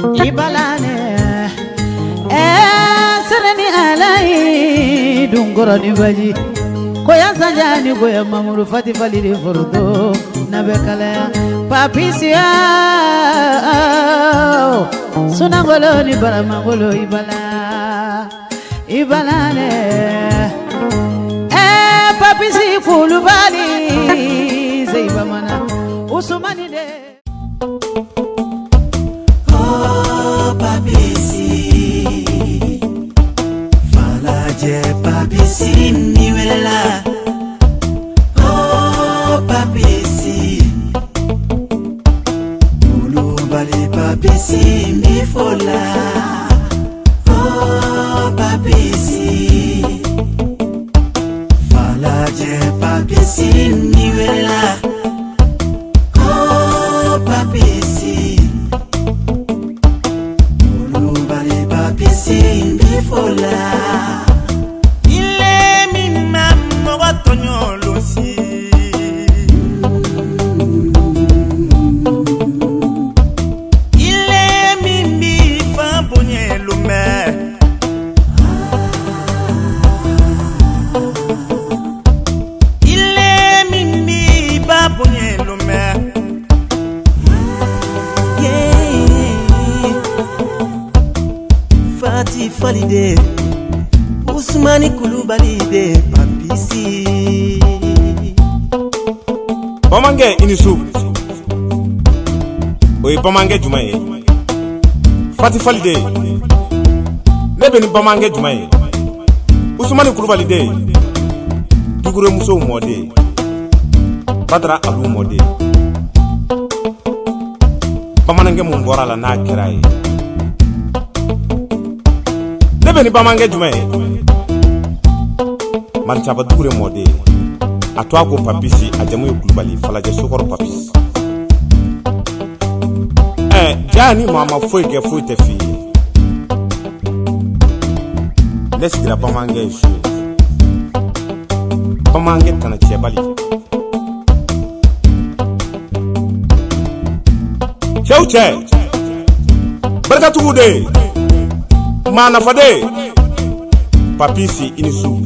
ibalane sereni alai dungoro ni baji koya sajani koya mamuru fati faliri furdo nabekala papisia sunangolo ni baramangolo ibalane papisi kulubali zeibamana usumani de papisi falaje papisi niwela papisi kulubali papisi nifola papisi falaje papisi niwela papisi kulubali papisi nifola ile mimamo watonyolosi ile mimbi fambonyelume ile mimbi babonyelume Fati Falide Ousmani Coulibaly de papisi Bamange inisu Oye bamange jumaye Fati Falide Nebeni bamange jumaye Ousmani Coulibaly de Dugure muso mode Badra Abu mode Bamange mungora la na kiraye Nebeni bamange jumaye Marchaba dugure mode Atwa ko papisi ajamu Coulibaly falaje sokoro papisi Jani mama foi ke foi te fi Nesigira bamange shu Bamange tana chebali Cheuche Barka tugude Mana fade papisi inisu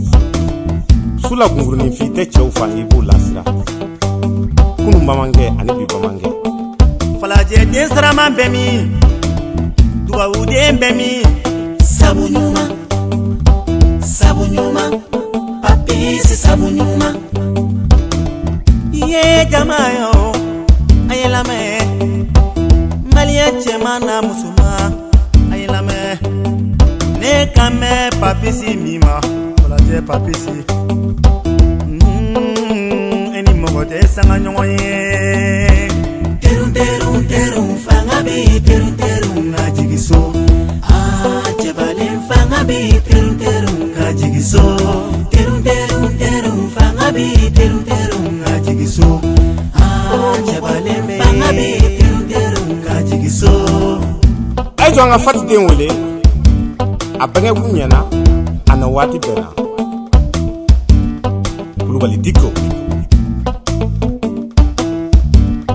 Sula gunguruni fite cheufa ibu lasira Kunu bamange anibi bamange Falaje desra mambemi Dua ude mbemi Sabunyuma Papisi sabunyuma Iye jamayo Ayelame Malia chemana musuma Ayelame Ne kame papisi mima Falaje papisi Eni mogote sanga nyongoye Terum fangabi terum ngajigiso Jebale fangabi terum ngajigiso Terum fangabi terum ngajigiso Jebale fangabi terum ngajigiso Aijo anga fati den wele Abange wunyana ana wati bena Coulibaly diko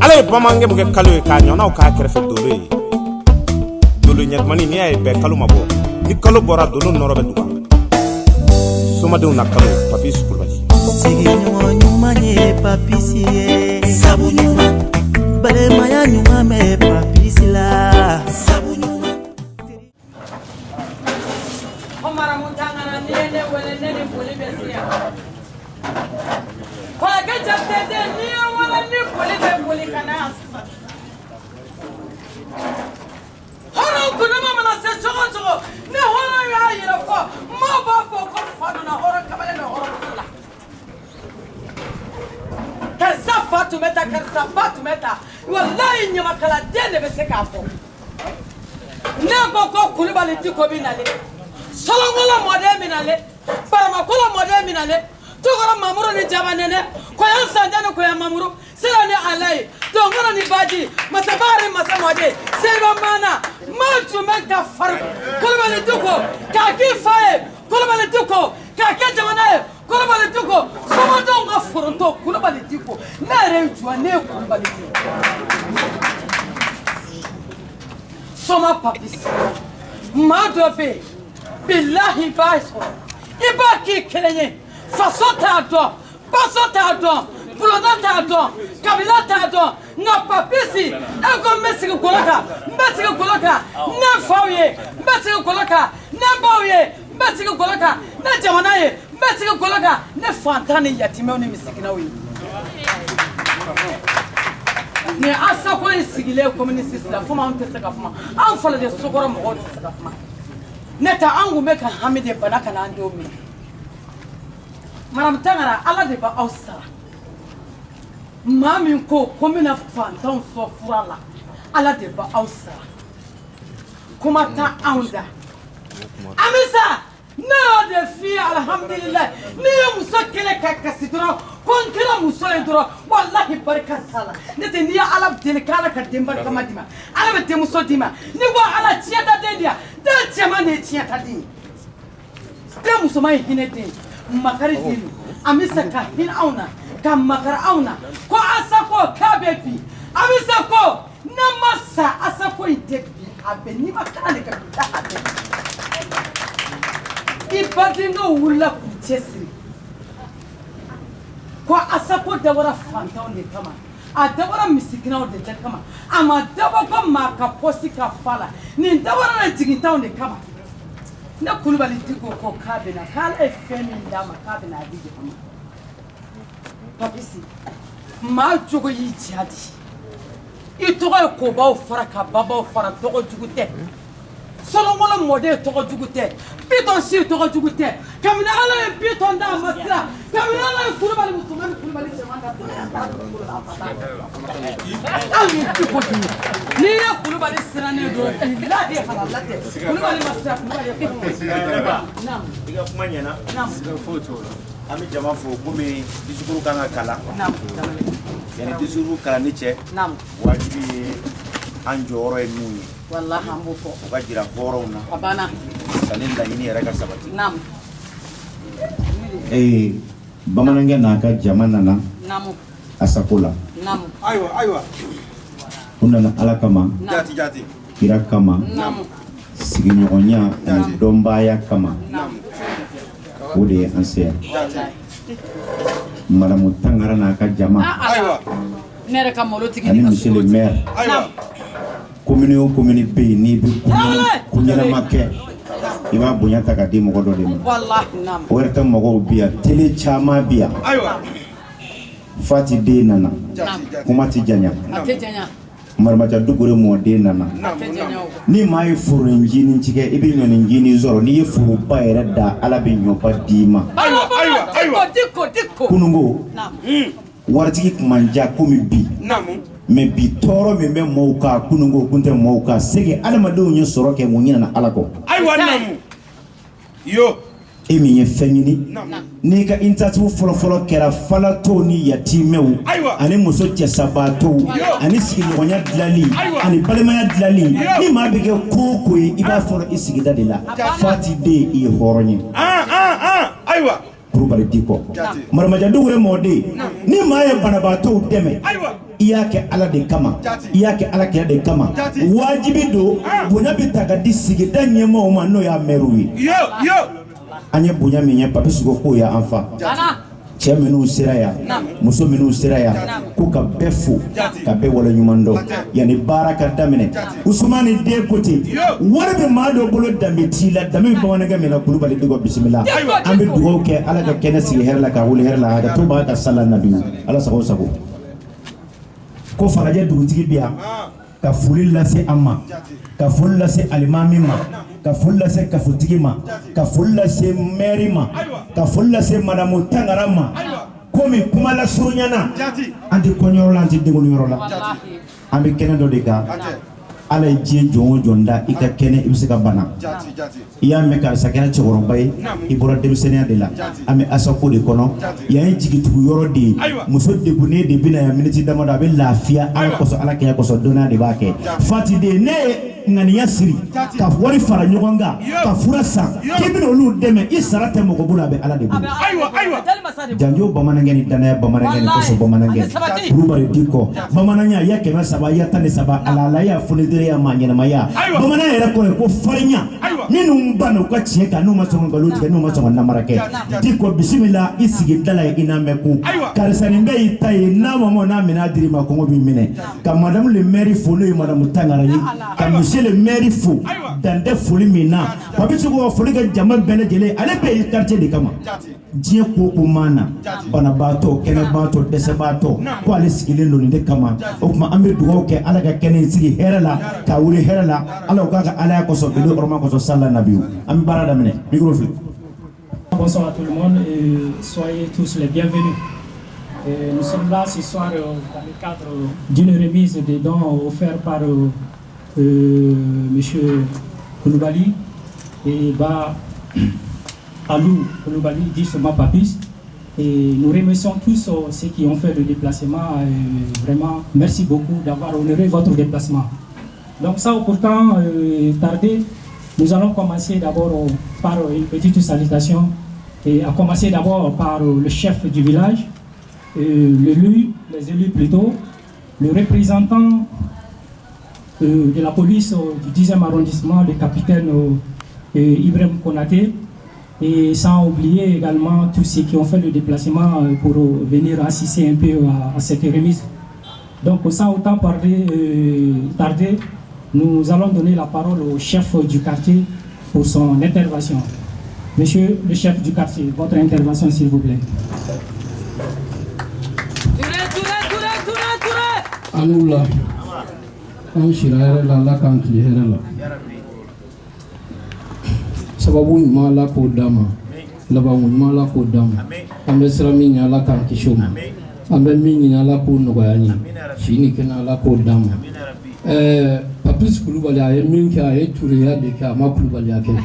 Ale bamange buke kalo ka nyona ka krefe dolo nyatmani ni ay be kalo mabo ni kalo bora dolo norobe duwa soma de una kalo papisi Coulibaly sigi nyuma nye papisi sabu nyuma bale maya nyuma me papisi la sabu nyuma Omara muntanga na niende wele nene poli besia kwa gaja tete niyo wala ni poli kana asisa horo kuna mama na se chogo ne horo ya yira fo mo ba fo ko fadu na horo kabale na horo kula kaza fatu meta wallahi nyama kala dene be se ka fo ne ko Coulibaly diko binale solongola mode minale parama kola mode minale tugora mamuru ni jabanene ko yan sandane ko yan mamuru sira ni alai dongora ni baji masabari masamode seba mana mantu mega far Coulibaly diko ka ki fae Coulibaly diko ka ke jamana Coulibaly diko sama donga furonto Coulibaly diko na re juane Coulibaly diko soma papis maa dɔ bɛ yen bilahi b'a sɔrɔ i b'a k'i kelen ye faso t'a dɔn baso t'a dɔn bulonda t'a dɔn kabila t'a dɔn nka papisi e ko n bɛ sigi golo kan n bɛ sigi golo kan ne faw ye n bɛ sigi golo kan ne baw ye n bɛ sigi golo kan ne jamana ye n bɛ sigi golo kan ne fantan ni yatimɛw ni misikinaw ye ni Asako in sigilen communiste la fo ma an tɛ se ka kuma an fɔlɔ de sokɔrɔ mɔgɔw tɛ se ka kuma ne tɛ an kun bɛ ka hami de bana ka n'an denw minɛ Madame Tangara ala de b'aw sara maa min ko n bɛna fantanw sɔn fura la ala de b'aw sara kuma tɛ anw da Amisa ne y'o de f'i ye alhamdulilayi n'i ye muso kelen ka kasi dɔrɔn ko n kɛra muso ye dɔrɔn walahi barika t'a la ne tɛ n'i ye ala deli k'ala ka den barikama d'i ma ala bɛ denmuso d'i ma n'i ko ala tiɲɛta den di yan den cɛman de ye tiɲɛta den ye den musoman ye hinɛ den ye makari den don Amisa ka hinɛ anw na ka makari anw na ko Asako k'a bɛ bi Amisa ko ne ma sa Asako in tɛ bi a bɛ n'i ma kana de ka bi a bɛ i badenkaw wulila k'u cɛsiri ko Asako dabɔra fantanw de kama a dabɔra misikinaw de kama a ma dabɔ ko maa ka pɔsi ka fa la nin dabɔra na jigintanw de kama ne Kulubali Diko ko k'a bɛ na k'ala ye fɛn min d'a ma k'a bɛ na a di jama Papisi maa jogo y'i diya di i tɔgɔ ye kobaw fara ka babaw fara tɔgɔ jugu tɛ Solomon mɔden tɔgɔ jugu tɛ Bitɔn si tɔgɔ jugu tɛ kabini ala ye Bitɔn d'a ma sira kabini ala ye Kulubali musoman ni Kulubali cɛman da aw ye Diko di n'i ye Kulubali sirannen don lahi halala tɛ Kulubali ma sira Kulubali ye I ka kuma ɲɛna siga foyi t'o la an bɛ jama fo komi discours kan ka kalan yanni discours kalanni cɛ wajibi ye an jɔyɔrɔ ye mun ye wallahi an b'o fɔ o ka jira hɔrɔnw na a banna sanni laɲini yɛrɛ ka sabati bamanankɛ n'a ka jama nana Asako la ayiwa u nana ala kama jati kira kama sigiɲɔgɔnya ani dɔnbaya kama o de ye an se yan Madamu Tangara n'a ka jama ne yɛrɛ ka malo tigi ani monsieur le maire commune o commune bɛ yen n'i bɛ ko ɲɛnama kɛ i b'a bonya ta ka di mɔgɔ dɔ de ma o yɛrɛ tɛ mɔgɔw bi yan télé caman bi yan Fati den nana kuma tɛ janya Maramaja Dukure mɔden nana ni maa ye foro njini tigɛ i bɛ ɲɔni njini sɔrɔ n'i ye foroba yɛrɛ da ala bɛ ɲɔba d'i ma kunungo waritigi kun man diya komi bi mais bi tɔɔrɔ min bɛ mɔɔw kan kunungo kun tɛ mɔɔw kan sege adamadenw ye sɔrɔ kɛ mun ɲinana ala kɔ e min ye fɛn ɲini n'i ka initiative fɔlɔfɔlɔ kɛra falatɔw ni yatimɛw ani muso cɛsabaatɔw ani sigiɲɔgɔnya dilali ani balimaya dilali ni maa bɛ kɛ ko o ko ye i b'a fɔlɔ i sigida de la Fati den i ye hɔrɔn ye Kulubali Diko Maramaja Dukure mɔden ni maa ye banabaatɔw dɛmɛ i y'a kɛ ala de kama i y'a kɛ ala kira de kama wajibi don bonya bɛ ta ka di sigida ɲɛmaaw ma n'o y'a mɛruw ye an ye bonya min ye Papisi ko k'o y'an fa cɛ minnu sera yan muso minnu sera yan ko ka bɛɛ fo ka bɛɛ waleɲuman dɔn yanni baara ka daminɛ Usumani den ko ten wari bɛ maa dɔ bolo danbe t'i la danbe bɛ bamanankɛ min na Kulubali Diko bisimila an bɛ dugawu kɛ ala ka kɛnɛ sigi hɛrɛ la ka wuli hɛrɛ la ka to b'a ka sala nabi ala sago sago ko Falajɛ dugutigi bi yan ka foli lase an ma ka foli lase alimami ma ka foli lase kafotigi ma ka foli lase maire ma ka foli lase Madamu Tangara ma komi kuma la surunyana an tɛ kɔɲɔyɔrɔ la an tɛ denkunyɔrɔ la an bɛ kɛnɛ dɔ de kan ala ye diɲɛ jɔn o jɔn da i ka kɛnɛ i bɛ se ka bana i y'a mɛn karisa kɛra cɛkɔrɔba ye i bɔra denmisɛnninya de la an bɛ Asako de kɔnɔ yan ye jigitugu yɔrɔ de ye muso degunnen de bɛ na yan miniti damadɔ a bɛ lafiya ala kosɔn ala kɛɲɛ kosɔn dɔnniya de b'a kɛ Fati den ne ye ŋaniya siri ka wari fara ɲɔgɔn kan ka fura san k'i bɛna olu dɛmɛ i sara tɛ mɔgɔ bolo a bɛ ala de bolo janjo bamanankɛ ni danaya bamanankɛ ni kɔsɔ bamanankɛ kulubali di kɔ bamananya ya 300 ya 13 alala ya fonidere ya maa ɲɛnamaya bamanan yɛrɛ kɔrɔ ye ko farinya minnu banna u ka tiɲɛ kan n'u ma sɔn ka nkalon tigɛ n'u ma sɔn ka namara kɛ di kɔ bisimila i sigi da la ye i n'a mɛn kun karisa nin bɛɛ y'i ta ye n'a ma mɔ n'a minɛ dir'i ma kɔngɔ b'i minɛ ka madame le maire fo n'o ye madame Tangara ye ka monsieur le maire fo dantɛ foli min na Papi Sogo ka foli kɛ jama bɛɛ lajɛlen ale bɛɛ ye quartier de kama diɲɛ ko ko mana banabaatɔ kɛnɛbaatɔ dɛsɛbaatɔ ko ale sigilen don nin de kama o tuma an bɛ dugawu kɛ ala ka kɛnɛ sigi hɛrɛ la ka wuli hɛrɛ la ala k'a ka alaya kɔsɔn bele ɔrɔma kɔsɔn sala nabiyu an bɛ baara daminɛ micro filɛ. Bonsoir à tout le monde et soyez tous les bienvenus. Nous sommes là ce soir dans le cadre d'une remise des dons offerts par monsieur Koulibaly et Alou Koulibaly, dit seulement Papis. Et nous remercions tous ceux qui ont fait le déplacement. Vraiment, merci beaucoup d'avoir honoré votre déplacement. Donc ça, pourtant, tardé, nous allons commencer d'abord par une petite salutation. Et à commencer d'abord par le chef du village, les élus plutôt, le représentant de la police du 10e arrondissement, le capitaine Ibrahim Konaté, et sans oublier également tous ceux qui ont fait le déplacement pour venir assister un peu à cette remise. Donc sans autant tarder, nous allons donner la parole au chef du quartier pour son intervention. Monsieur le chef du quartier, votre intervention s'il vous plaît. Anula, Anshira la kankli herala. Sababu mala ko dama, labangu mala ko dama. Ambe srami nyala kanki shoma. Ambe mingi nyala ko nogoyani. Shini kena la ko dama. Papis Koulibaly aye mingi aye tureya de ka ma Koulibaly ake.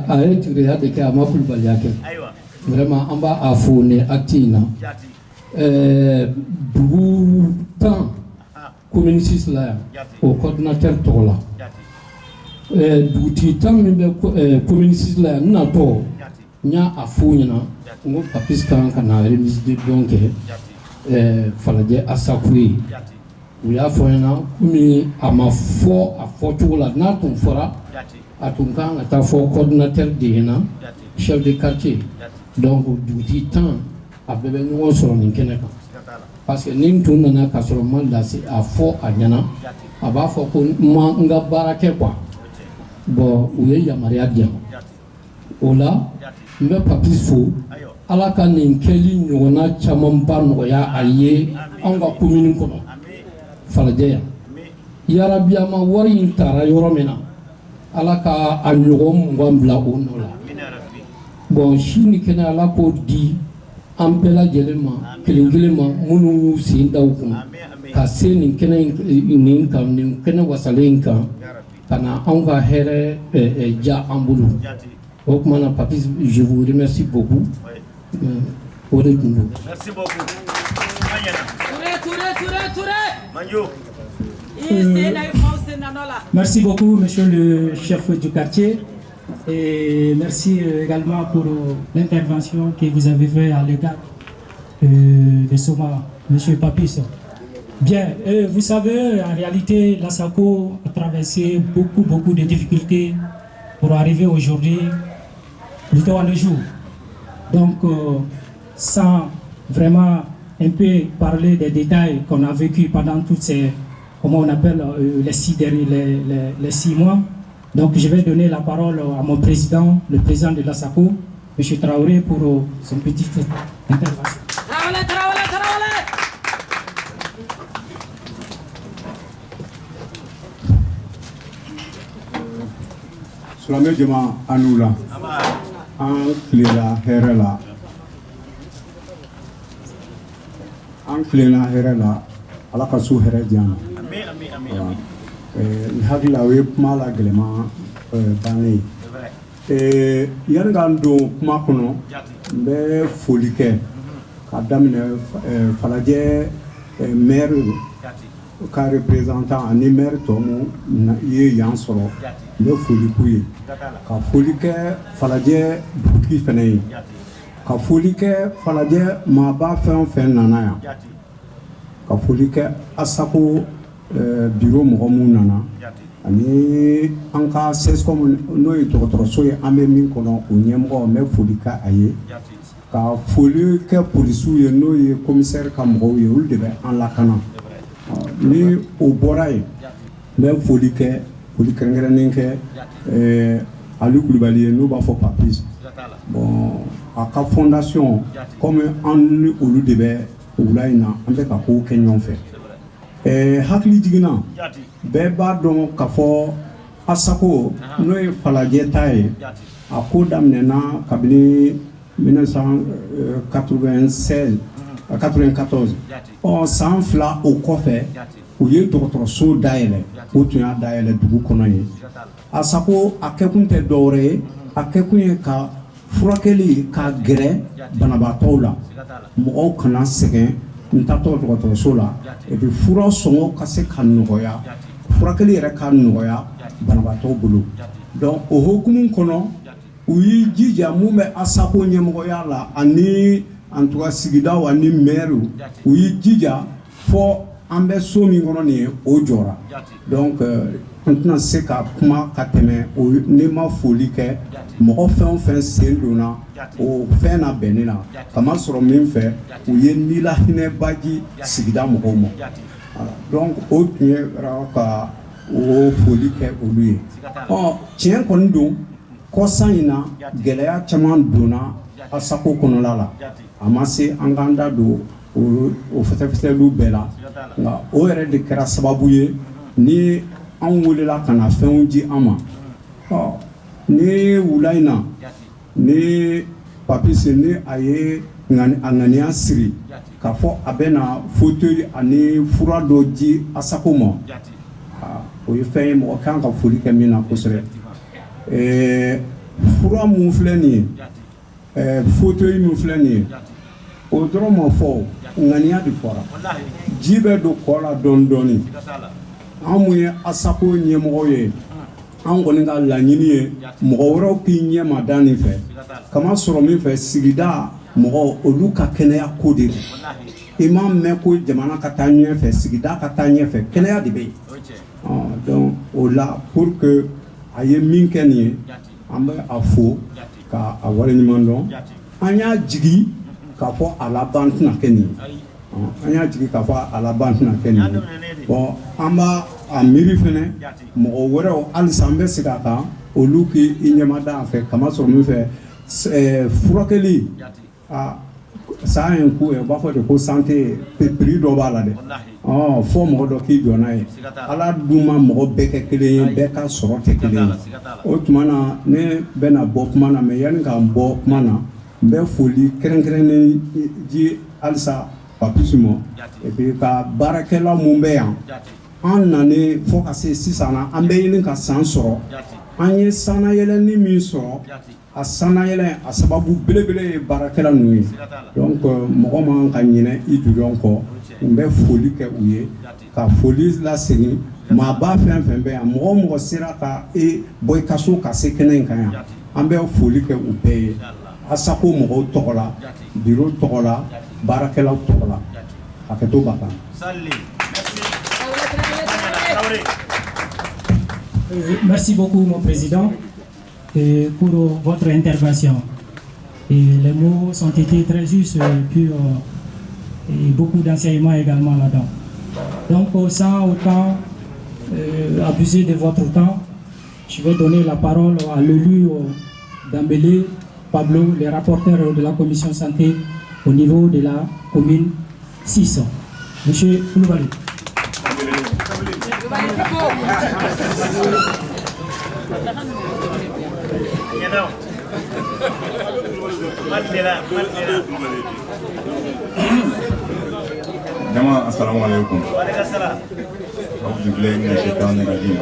Aye tureya de ka ma Koulibaly ake. Vraiment amba afone actina. Dugu tan commune 6 la au coordinateur tola dugu tan min bɛ commune 6 la na to nya afu ɲina ngo Papis kan kana remise de don kɛ falajɛ asakuye u y'a fɔ ɲɛna komi a ma fɔ a fɔcogo la n'a tun fɔra a tun kan ka taa fɔ coordinateur de ɲɛna chef de quartier donc dugutigi tan a bɛɛ bɛ ɲɔgɔn sɔrɔ nin kɛnɛ kan parce que ni tun nana ka sɔrɔ ma lase a fɔ a ɲɛna a b'a fɔ ko ma n ka baara kɛ quoi bon u ye yamaruya di yan o la n bɛ Papis fo ala ka nin kɛli ɲɔgɔnna camanba nɔgɔya a ye anw ka commune kɔnɔ falajɛ yan yarabi a ma wari in taara yɔrɔ min na ala ka a ɲɔgɔn 20 bila o nɔ la bon si ni kɛnɛ ala k'o di an bɛɛ lajɛlen ma kelen kelen ma minnu y'u sen da u kun ka se nin kɛnɛ wasalen kan ka na anw ka hɛrɛ ja an bolo o tuma na Papis je vous remercie beaucoup o de tun don. Merci beaucoup. Merci beaucoup monsieur le chef du quartier. Et merci également pour l'intervention que vous avez faite à l'égard de Soma, monsieur Papis. Bien, vous savez, en réalité, la SACO a traversé beaucoup de difficultés pour arriver aujourd'hui, plutôt à le jour. Donc, sans vraiment un peu parler des détails qu'on a vécu pendant toutes ces, comment on appelle, les 6 mois, donc je vais donner la parole à mon président, le président de la SACO, M. Traoré, pour son petite intervention. Traoré. Silamɛ jama an n'u la an tilela hɛrɛ la ala ka su hɛrɛ di an ma n hakili la o ye kuma la gɛlɛma bannen ye yanni k'an don kuma kɔnɔ n bɛ foli kɛ ka daminɛ falajɛ maire ka représentant ani maire tɔ mu ye yan sɔrɔ n bɛ foli k'u ye ka foli kɛ falajɛ dugutigi fɛnɛ ye ka foli kɛ falajɛ maaba fɛn o fɛn nana yan ka foli kɛ asako biro mɔgɔ minnu nana ani an ka CESCOM n'o ye dɔgɔtɔrɔso ye an bɛ min kɔnɔ o ɲɛmɔgɔ n bɛ foli kɛ a ye ka foli kɛ polisiw ye n'o ye commissaire ka mɔgɔw ye olu de bɛ an lakana ni o bɔra yen n bɛ foli kɛrɛnkɛrɛnnen kɛ Ali Kulubali ye n'o b'a fɔ Papis bon a ka fondation comme an ni olu de bɛ wula in na an bɛ ka kow kɛ ɲɔgɔn fɛ hakili jiginna bɛɛ b'a dɔn k'a fɔ Asako n'o ye falajɛ ta ye a ko daminɛna kabini 1996 94 san fila o kɔfɛ u ye dɔgɔtɔrɔso dayɛlɛ o tun y'a dayɛlɛ dugu kɔnɔ ye Asako a kɛkun tɛ dɔwɛrɛ ye a kɛkun ye ka furakɛli ka gɛrɛ banabaatɔw la mɔgɔw kana sɛgɛn n tatɔ dɔgɔtɔrɔso la et puis fura sɔngɔ ka se ka nɔgɔya furakɛli yɛrɛ ka nɔgɔya banabaatɔw bolo donc o hokumu kɔnɔ u y'i jija mun bɛ Asako ɲɛmɔgɔya la ani en tout cas sigidaw ani maire u y'i jija fɔ an bɛ so min kɔnɔ nin ye o jɔra donc an tɛna se ka kuma ka tɛmɛ o ne ma foli kɛ mɔgɔ fɛn o fɛn sen donna o fɛn na bɛnni na kama sɔrɔ min fɛ u ye nila hinɛbaji sigida mɔgɔw ma donc o tun ye ka o foli kɛ olu ye tiɲɛ kɔni don kɔsan in na gɛlɛya caman donna Asako kɔnɔla la a ma se an k'an da don o fɛtɛfɛtɛliw bɛɛ la nka o yɛrɛ de kɛra sababu ye ni an welela ka na fɛnw di an ma ni wula in na ni Papis ni a ye a ŋaniya siri k'a fɔ a bɛ na fauteuil ani fura dɔ di Asako ma o ye fɛn ye mɔgɔ kan ka foli kɛ min na kosɛbɛ fura mun filɛ nin ye fauteuil min filɛ nin ye o dɔrɔn ma fɔ ŋaniya de fɔra ji bɛ don kɔ la dɔɔni dɔɔni an mun ye Asako ɲɛmɔgɔ ye an kɔni ka laɲini ye mɔgɔ wɛrɛw k'i ɲɛma da nin fɛ kama sɔrɔ min fɛ sigida mɔgɔw olu ka kɛnɛya ko de don i m'a mɛn ko jamana ka taa ɲɛfɛ sigida ka taa ɲɛfɛ kɛnɛya de bɛ yen donc o la pour que a ye min kɛ nin ye an bɛ a fo ka a waleɲuman dɔn an y'a jigi k'a fɔ a laban tɛna kɛ nin ye an y'a jigi k'a fɔ a laban tɛna kɛ nin ye bon an b'a a miiri fɛnɛ mɔgɔ wɛrɛw halisa an bɛ segin a kan olu k'i ɲɛma da an fɛ kama sɔrɔ min fɛ furakɛli san ye ku ye u b'a fɔ de ko santé prix dɔ b'a la dɛ fɔ mɔgɔ dɔ k'i jɔ n'a ye ala dun ma mɔgɔ bɛɛ kɛ kelen ye bɛɛ ka sɔrɔ tɛ kelen ye o tuma na ne bɛna bɔ kuma na mais yanni k'an bɔ kuma na n bɛ foli kɛrɛnkɛrɛnnen di halisa Papis ma et puis ka baarakɛla mun bɛ yan an nanen fɔ ka se sisan na an bɛ ɲini ka san sɔrɔ an ye sanayɛlɛnni min sɔrɔ a sanayɛlɛn a sababu belebele ye baarakɛla ninnu ye donc mɔgɔ man ka ɲinɛ i jujɔn kɔ n bɛ foli kɛ u ye ka foli lasegin maaba fɛn fɛn bɛ yan mɔgɔ o mɔgɔ sera ka bɔ i ka so ka se kɛnɛ in kan yan an bɛ foli kɛ u bɛɛ ye Asako mɔgɔw tɔgɔ la biro tɔgɔ la baarakɛlaw tɔgɔ la hakɛto b'a kan. Merci beaucoup, mon président, pour votre intervention. Et les mots ont été très justes et beaucoup d'enseignements également là-dedans. Donc, sans autant abuser de votre temps, je vais donner la parole à l'élu d'Ambélé, Pablo, le rapporteur de la commission santé au niveau de la commune 6. Monsieur Koulibaly. Jama assalamu alaikum. Auzu billahi minash shaitani rajim.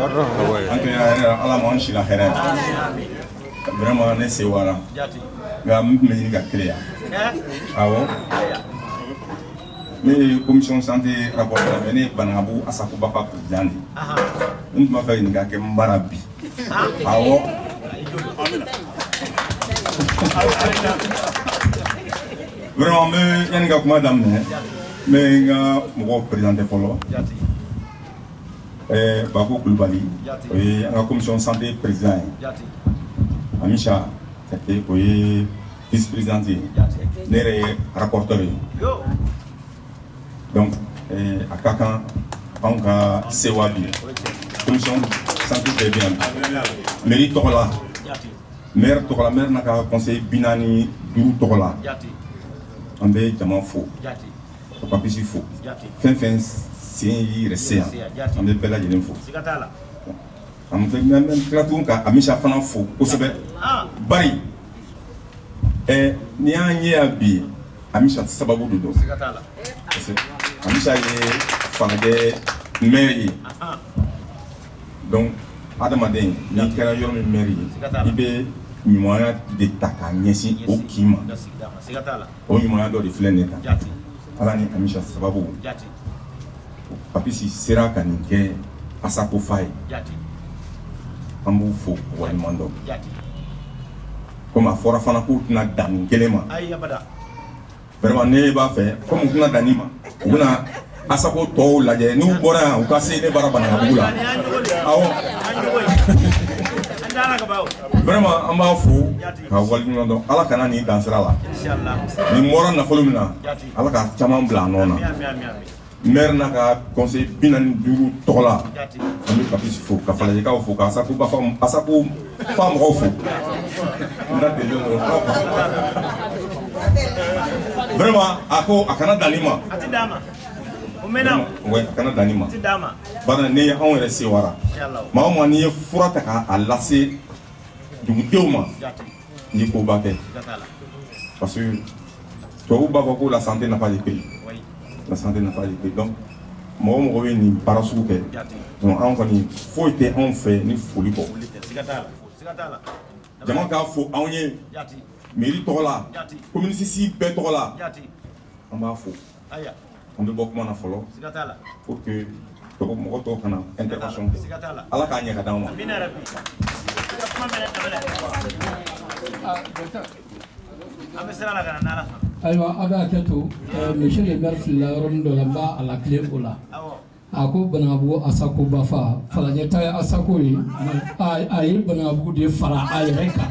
Anke ya ala ma onshi la hera. Vraiment ne se wara. Ga me ni ga clear. Awo. ne commission santé rapporteur mais ne Banabu Asakuba pas président. On m'a fait une gage Mbarabi. Awo. Vraiment mais y a une gars madame mais mon président follow. Bako Koulibaly et la commission santé président. Amisha c'était vice-président nere rapporteur donc à Kakan on a Sewabi commission santé très bien mairie Tokola maire Tokola maire n'a conseil binani du Tokola on be jaman fo papa si fo fin c'est resté on be bela jelen fo am fe même tratou ka Amisha fana fo kosebe bari ni an ye abi Amisha sababu do Amisha ye fangé mairie donc adamaden ni kera yoro mi mairie ibe nyimoya de taka nyesi okima o nyimoya do de fleneta ala ni Amisha sababu papi si sera kaninke asako fai ambu fo wali mando comme a fora fana ko tuna dan kelema vraiment ne b'a fait comme tuna danima una asako to lajɛ n'u bɔra u ka se ne bara bana bugu la awɔ vraiment an b'a fo ka wali ɲuman dɔn ala kana ni dansira la ni bɔra nafolo min na ala ka caman bila a nɔ na maire n'a ka conseil 45 tɔgɔ la an bɛ papisi fo ka falajɛkaw fo ka asako ba asako fa mɔgɔw fo vraiment ako akana danima ouais akana danima bana ne on yɛrɛ se wara maa o maa n'i ye fura ta k'a lase dugudenw ma n'i ko ba kɛ parce que tubabu b'a fɔ ko la santé n'a pas de prix la santé n'a pas de prix donc mɔgɔ mɔgɔ bɛ nin baara sugu kɛ donc anw kɔni foyi tɛ anw fɛ ni foli kɔ jama k'a fo anw ye mairie tɔgɔ la commune si bɛɛ tɔgɔ la an b'a fo an bɛ bɔ kuma na fɔlɔ pour que mɔgɔ tɔw kana intervention ala k'a ɲɛ ka d'anw ma ayiwa a bɛ hakɛ to monsieur le maire filila yɔrɔnin dɔ la n b'a a la tile o la a ko Banabugu Asako Bafa falajɛ ta ye Asako ye a ye Banabugu de fara a yɛrɛ kan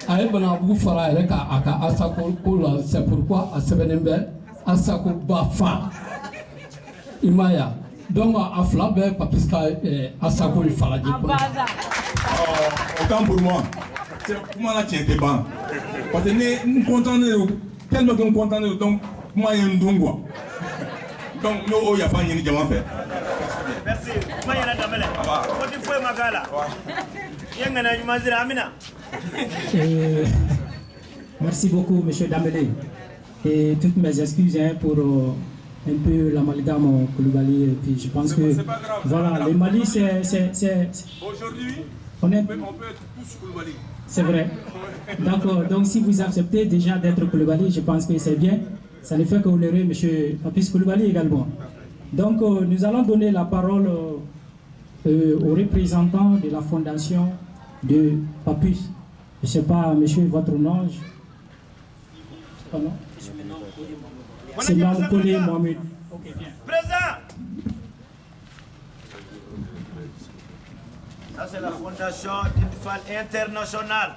a ye Banabugu fara a yɛrɛ kan a ka Asako ko la c'est pourquoi a sɛbɛnnen bɛ Asako Bafa i m'a ye donc a fila bɛɛ Papis ka Asako ye falajɛ kɔnɔ autant pour moi kuma la tiɲɛ tɛ ban parce que ne n content ne don tellement que n content ne don donc kuma ye n dun quoi donc n'o yafa ɲini jama fɛ. merci kuma ɲɛna danbɛlɛ ko ti foyi ma k'a la i ye ŋana ɲuman sira Amina. Merci beaucoup, monsieur Dambélé. Et toutes mes excuses pour un peu l'amalgame Koulibaly. Et puis je pense que voilà, le Mali, c'est aujourd'hui, on peut être tous Koulibaly. C'est vrai. D'accord. Donc si vous acceptez déjà d'être Koulibaly, je pense que c'est bien. Ça ne fait qu'honorer monsieur Papis Koulibaly également. Donc nous allons donner la parole aux représentants de la fondation de Papis. Je ne sais pas, monsieur, votre nom. Pardon? C'est Mamoukoli Mohamed. Ok, bien. Président! Ça, c'est la fondation Dindifal internationale.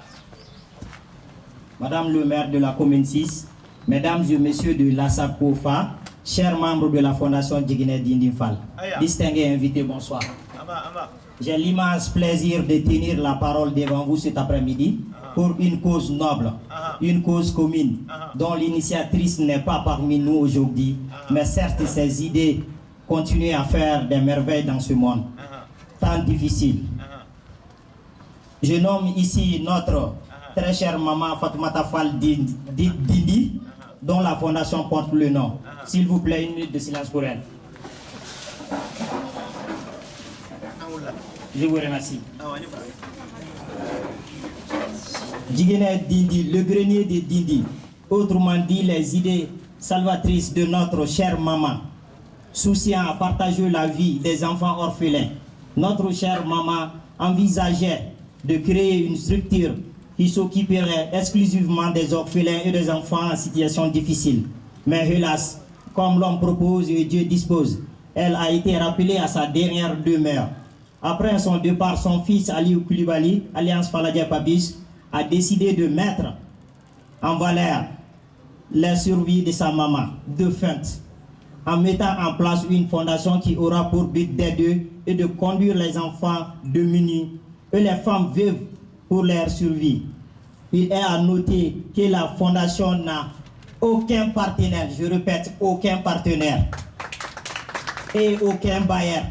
Madame le maire de la commune 6, mesdames et messieurs de l'ASACOFA, chers membres de la fondation Djigine Dindifal, distingués invités, bonsoir. J'ai l'immense plaisir de tenir la parole devant vous cet après-midi pour une cause noble, une cause commune, dont l'initiatrice n'est pas parmi nous aujourd'hui, mais certes ses idées continuent à faire des merveilles dans ce monde, tant difficile. Je nomme ici notre très chère maman Fatoumata Fall Dindi, dont la fondation porte le nom. S'il vous plaît, une minute de silence pour elle. Je vous remercie. Djigine Dindi, le grenier de Dindi, autrement dit les idées salvatrice de notre chère maman, souciant à partager la vie des enfants orphelins, notre chère maman envisageait de créer une structure qui s'occuperait exclusivement des orphelins et des enfants en situation difficile. Mais hélas, comme l'homme propose et Dieu dispose, elle a été rappelée à sa dernière demeure. Après son départ, son fils Aliou Koulibaly, Alliance Faladja Papis, a décidé de mettre en valeur la survie de sa maman, défunte, en mettant en place une fondation qui aura pour but d'aider et de conduire les enfants démunis et les femmes veuves pour leur survie. Il est à noter que la fondation n'a aucun partenaire, je répète, aucun partenaire et aucun bailleur.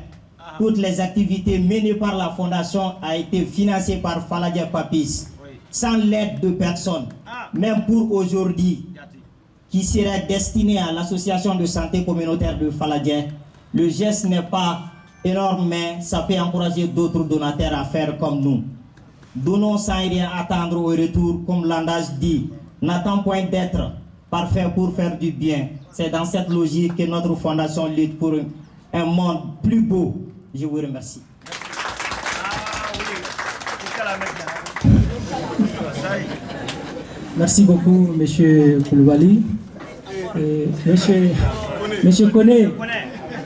Toutes les activités menées par la fondation ont été financées par Faladja Papis, sans l'aide de personne, même pour aujourd'hui, qui serait destiné à l'association de santé communautaire de Faladja. Le geste n'est pas énorme, mais ça peut encourager d'autres donataires à faire comme nous. Donnons sans rien attendre au retour, comme l'adage dit, n'attend point d'être parfait pour faire du bien. C'est dans cette logique que notre fondation lutte pour un monde plus beau. Je vous remercie. Merci beaucoup, monsieur Koulibaly. Monsieur Koné,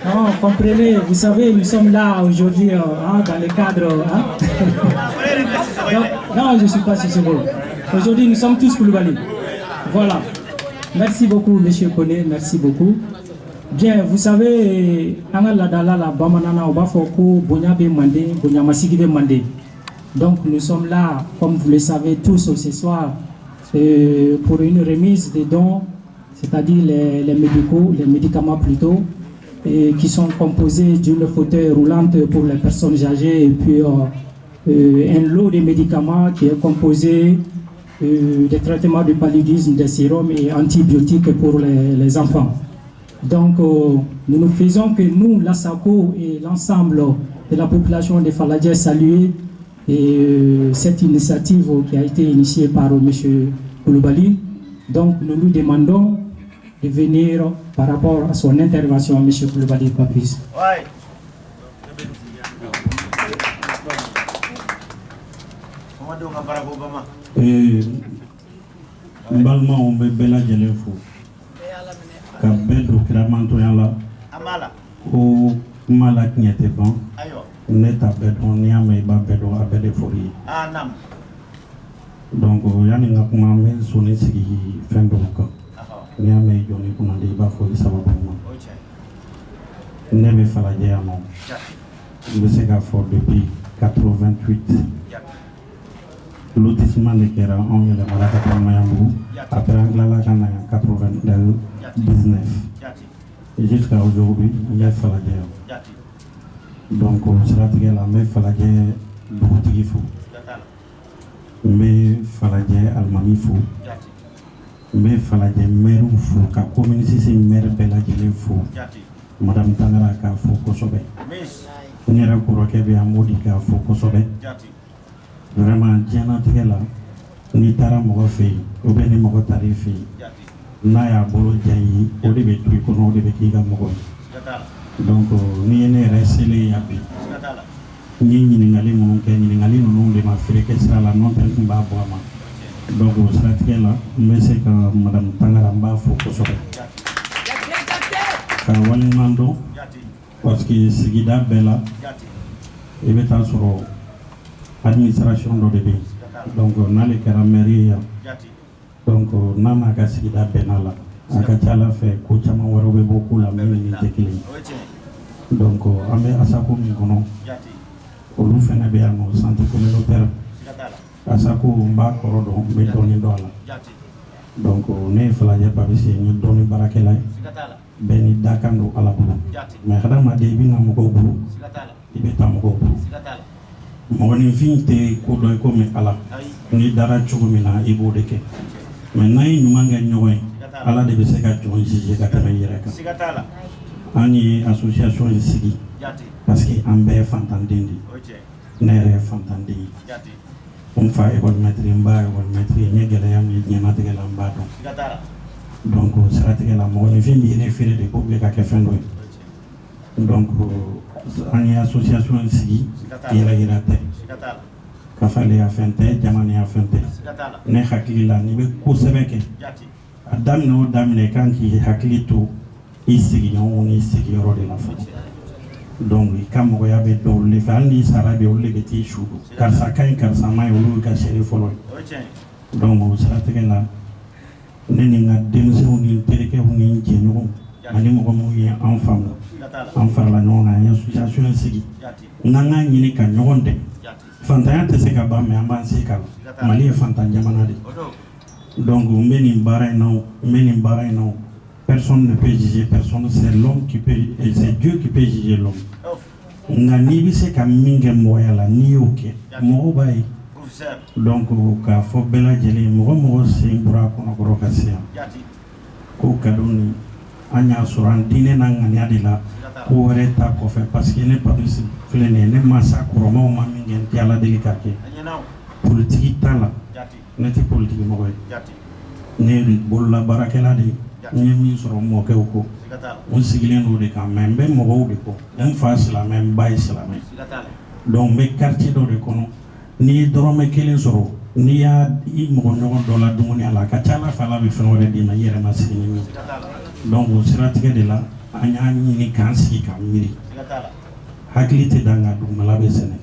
non, comprenez, vous savez, nous sommes là aujourd'hui dans le cadre. Non, je ne suis pas si sûr. Aujourd'hui, nous sommes tous Koulibaly. Voilà. Merci beaucoup, monsieur Koné, merci beaucoup. Bien, vous savez, donc nous sommes là, comme vous le savez tous ce soir, pour une remise des dons, c'est-à-dire les médicaments plutôt, qui sont composés d'une fauteuil roulante pour les personnes âgées et puis un lot de médicaments qui est composé des traitements de paludisme, des sérums et antibiotiques pour les enfants. Donc, nous faisons que nous, l'ASACO et l'ensemble de la population de Faladja saluer cette initiative qui a été initiée par M. Koulibaly. Donc, nous lui demandons de venir par rapport à son intervention, M. Koulibaly Papis. Ouais. Mbalma on be bela jelen fo ka be do kiramanto yala o mala knyete ban ne ta be don ni ame ba be do abede fori nam donc yani nga kuma me soni sigi fendo ko ni ame joni kuna de ba fo sababu ma ne be Faladja yamo be se ka fo depuis 88 lotissement de Kera, on est à la Mayambou, après Anglala en 99. Et jusqu'à aujourd'hui, il y a Faladja. Donc, c'est là que la mère Faladja beaucoup de fou. Mais Faladja Almami fou. Mais Faladja mère fou, car comme ici c'est mère belle qui est fou. Madame Tangara ka fou Kosobe. Nera Kurokebi Amodi ka fou Kosobe. Vraiment, Diana Tigela, ni Tara Mogofi, ou bien ni Mogotarifi, Naya Bolo Jayi, au début, tu connais au début qui est Mogo. Donc, ni ne resele yapi. Ni ningali monke, ni ningali non de ma frère qui sera la non temba boama. Donc, sera Tigela, mais c'est que Madame Tangaramba faut que soit. Kawali Mando, parce que Sigida Bella, et Beta Soro. Administration do debe donc nale kera mairie donc nana ka sigida benala aka chala fe ko chama waro be beaucoup la même ni tekili donc ambe asako mi kono olu fena be amo santé communautaire asako mba korodo be doni dola donc ne Faladja Papis ni doni barakela beni dakando ala bulu mais khadama de bi ngam ko bulu ibe tam ko bulu mɔgɔni fin tɛ ko dɔ komi ala ni dara cogo min na i b'o de kɛ mais n'an ye ɲuman kɛ ɲɔgɔn ye ala de bɛ se ka jɔn jije ka tɛmɛ i yɛrɛ kan an ye association in sigi parce que an bɛɛ ye fantanden de ne yɛrɛ ye fantanden ye n fa ekɔlimɛtiri n ba ekɔlimɛtiri n ye gɛlɛya min ye diɲɛnatigɛ la n b'a dɔn donc siratigɛ la mɔgɔninfin b'i référé de pour que ka kɛ fɛn dɔ ye donc an ye association in sigi yɛrɛ yira tɛ kafaleya fɛn tɛ jamanaya fɛn tɛ ne hakili la n'i bɛ kosɛbɛ kɛ a daminɛ o daminɛ kan k'i hakili to i sigiɲɔgɔnw n'i sigiyɔrɔ de la fɔlɔ donc i ka mɔgɔya bɛ dɔn olu de fɛ hali n'i sara bɛ olu de bɛ t'i su don karisa ka ɲi karisa ma ɲi olu ka seri fɔlɔ ye donc o siratigɛ la ne ni n ka denmisɛnw ni n terikɛw ni n jɛɲɔgɔnw ani mɔgɔ minnu ye an faamu an farala ɲɔgɔn kan an ye association sigi n'an k'a ɲini ka ɲɔgɔn dɛmɛ fantanya tɛ se ka ban mɛ an b'an se k'a la mali ye fantan jamana de donc n bɛ nin baara in na personne ne peut juger personne, c'est l'homme qui peut, et c'est Dieu qui peut juger l'homme. Nga ni bi se ka min kɛ mɔgɔya la n'i y'o kɛ mɔgɔ b'a ye donc k'a fɔ bɛɛ lajɛlen mɔgɔ sen bɔra a kɔnɔkɔrɔ ka se yan ko ka don ni an y'a sɔrɔ an diinɛ n'a ŋaniya de la ko wɛrɛ ta kɔfɛ parce que ne Papis filɛ nin ye ne mansa kɔrɔmaw ma min kɛ n tɛ Ala deli k'a kɛ politiki t'a la ne tɛ politiki mɔgɔ ye ne ye bolola baarakɛla de ye n ye min sɔrɔ mɔkɛw ko n sigilen don de kan mais n bɛ mɔgɔw de kɔ n fa silamɛ n ba ye silamɛ donc n bɛ quartier dɔ de kɔnɔ n'i ye dɔrɔmɛ kelen sɔrɔ n'i y'a i mɔgɔɲɔgɔn dɔ la dumuni a la a ka ca Ala fɛ Ala bɛ fɛn wɛrɛ d'i ma i yɛrɛ ma sigi ni min donc o siratigɛ de la an y'a ɲini k'an sigi k'an miiri hakili tɛ da nka dugumala bɛ sɛnɛ